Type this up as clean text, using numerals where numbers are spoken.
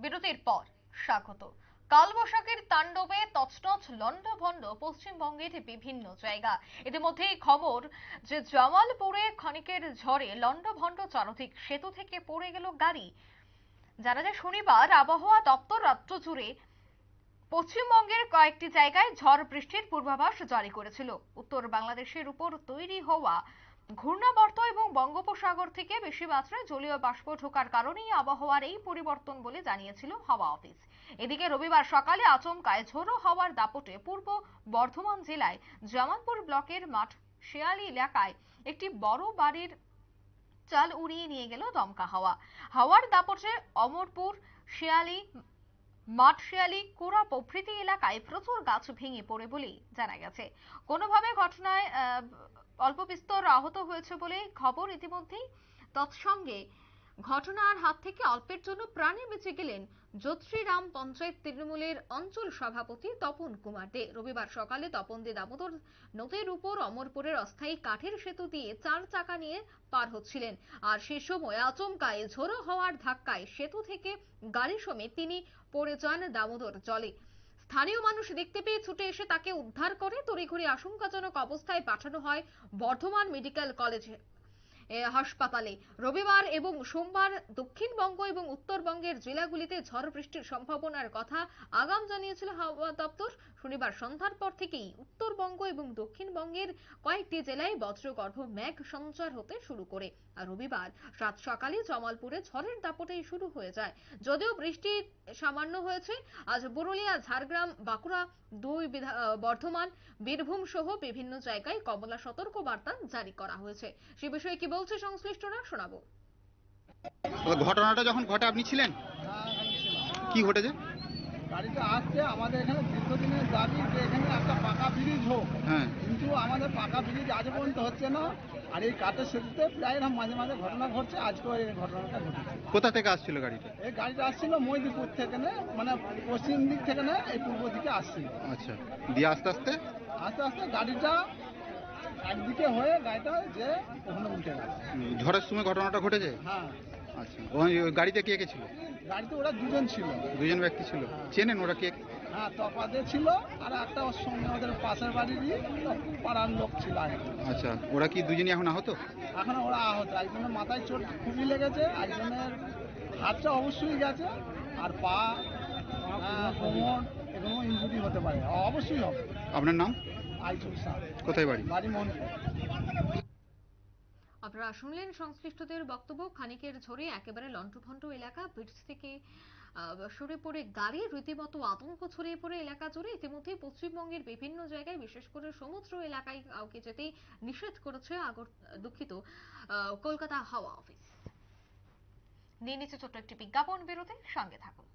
বিরতির পর স্বাগত। কালবৈশাখীর তাণ্ডবে তছনছ লন্ডভন্ড পশ্চিমবঙ্গের বিভিন্ন জায়গা। ইতিমধ্যেই খবর যে জামালপুরে ক্ষণিকের ঝড়ে লন্ডভন্ড চারদিক, সেতু থেকে পড়ে গেল গাড়ি। জানা যায় শনিবার আবহাওয়া দপ্তর রাজ্য জুড়ে পশ্চিমবঙ্গের কয়েকটি জায়গায় ঝড় বৃষ্টির পূর্বাভাস জারি করেছিল। উত্তর বাংলাদেশের উপর তৈরি হওয়া ঘূর্ণাবর্ত এবং বঙ্গোপসাগর থেকে বেশি মাত্রায় জলীয় বাষ্প ঢোকার কারণেই আবহাওয়ার এই পরিবর্তন বলে জানিয়েছিল হাওয়া অফিস। এদিকে রবিবার সকালে আচমকায় ঝোড়ো হাওয়ার দাপটে পূর্ব বর্ধমান জেলায় জামালপুর ব্লকের মাঠ শেয়ালি এলাকায় একটি বড় বাড়ির চাল উড়িয়ে নিয়ে গেল দমকা হাওয়া। হাওয়ার দাপটে অমরপুর, শিয়ালি, মাঠশিয়ালি, কোরা প্রভৃতি এলাকায় প্রচুর গাছ ভেঙে পড়ে বলেই জানা গেছে। কোনোভাবে ঘটনায় অল্প বিস্তর আহত হয়েছে বলে খবর ইতিমধ্যেই। তৎসঙ্গে ঘটনার হাত থেকে অল্পের জন্য প্রাণে বেঁচে গেলেন জ্যোতিরাম পঞ্চায়েত তৃণমূলের অঞ্চল সভাপতি তপন কুমার দে। রবিবার সকালে তপন দে দামোদর নদীর উপর অমরপুরের অস্থায়ী কাঠের সেতু দিয়ে 4 চাকা নিয়ে পার হচ্ছিলেন। আর সে সময় আচমকায় ঝোড়ো হওয়ার ধাক্কায় সেতু থেকে গাড়ি সমেত তিনি পড়ে যান দামোদর জলে। স্থানীয় মানুষ দেখতে পেয়ে ছুটে এসে তাকে উদ্ধার করে তড়িঘড়ি আশঙ্কাজনক অবস্থায় পাঠানো হয় বর্ধমান মেডিকেল কলেজে হাসপাতালে। রবিবার এবং সোমবার দক্ষিণবঙ্গ এবং উত্তরবঙ্গের জেলাগুলিতে ঝড় বৃষ্টির সম্ভাবনার কথা আগাম জানিয়েছিল হাওয়া দপ্তর। শনিবার সন্ধ্যার পর থেকেই উত্তরবঙ্গ এবং দক্ষিণবঙ্গের কয়েকটি জেলায় বজ্রগর্ভ মেঘ সঞ্চার হতে শুরু করে। আর রবিবার সাত সকালে জামালপুরে ঝড়ের দাপটেই শুরু হয়ে যায়। যদিও বৃষ্টি সামান্য হয়েছে, আজ পুরুলিয়া, ঝাড়গ্রাম, বাঁকুড়া, বর্ধমান, বীরভূম সহ বিভিন্ন জায়গায় কমলা সতর্ক বার্তা জারি করা হয়েছে। সে বিষয়ে কি বলছে সংশ্লিষ্টরা শোনাবো। ঘটনাটা যখন ঘটে আপনি ছিলেন? কি ঘটেছে? গাড়িটা আসছে আমাদের এখানে দীর্ঘদিনের দাবি যে এখানে একটা পাকা ব্রিজ হোক, কিন্তু আমাদের পাকা ব্রিজ আজ পর্যন্ত হচ্ছে না। আর এই কাঠের সেতুতে প্রায় মাঝে মাঝে ঘটনা ঘটছে, আজকেও এই ঘটনাটা ঘটেছে। কোথা থেকে আসছিল গাড়িটা? এই গাড়িটা আসছিল মৈদিপুর থেকে, মানে পশ্চিম দিক থেকে না, এই পূর্ব দিকে আসছিল। আচ্ছা, দিয়ে আস্তে আস্তে আস্তে আস্তে গাড়িটা একদিকে হয়ে গাড়িটা যে ওখানে উল্টে গেছে। ঝড়ের সময় ঘটনাটা ঘটেছে? হ্যাঁ। আচ্ছা, ওই গাড়িতে কে কে ছিল? গাড়িতে ওরা দুজন ছিল। দুজন ব্যক্তি ছিল। চেনেন ওরা কে? হ্যাঁ, তপাতে ছিল আর একটা ওর সঙ্গে ওদের পাশের বাড়িরই পাড়ার লোক ছিল আগে। আচ্ছা, ওরা কি দুজনই এখন আহত? এখন ওরা আহত। একজনের মাথায় চোট খুবই লেগেছে, একজনের হাতটা অবশ্যই গেছে, আর পা, কোমর এগুলো ইনজুরি হতে পারে, অবশ্যই হবে। আপনার নাম? আইচুল শাহ। কোথায় বাড়ি? বাড়ি মোহনপুর। আপনারা শুনলেন সংশ্লিষ্টদের বক্তব্য। খানিকের ঝড়ে একেবারে লন্ডভন্ড এলাকা, ব্রিজ থেকে সরে পড়ে গাড়ি, রীতিমতো আতঙ্ক ছড়িয়ে পড়ে এলাকা জুড়ে। ইতিমধ্যে পশ্চিমবঙ্গের বিভিন্ন জায়গায়, বিশেষ করে সমুদ্র এলাকায় কাউকে যেতেই নিষেধ করেছে কলকাতা হাওয়া অফিস। নিয়ে নিচ্ছে ছোট্ট একটি বিজ্ঞাপন বিরতি, সঙ্গে থাকুন।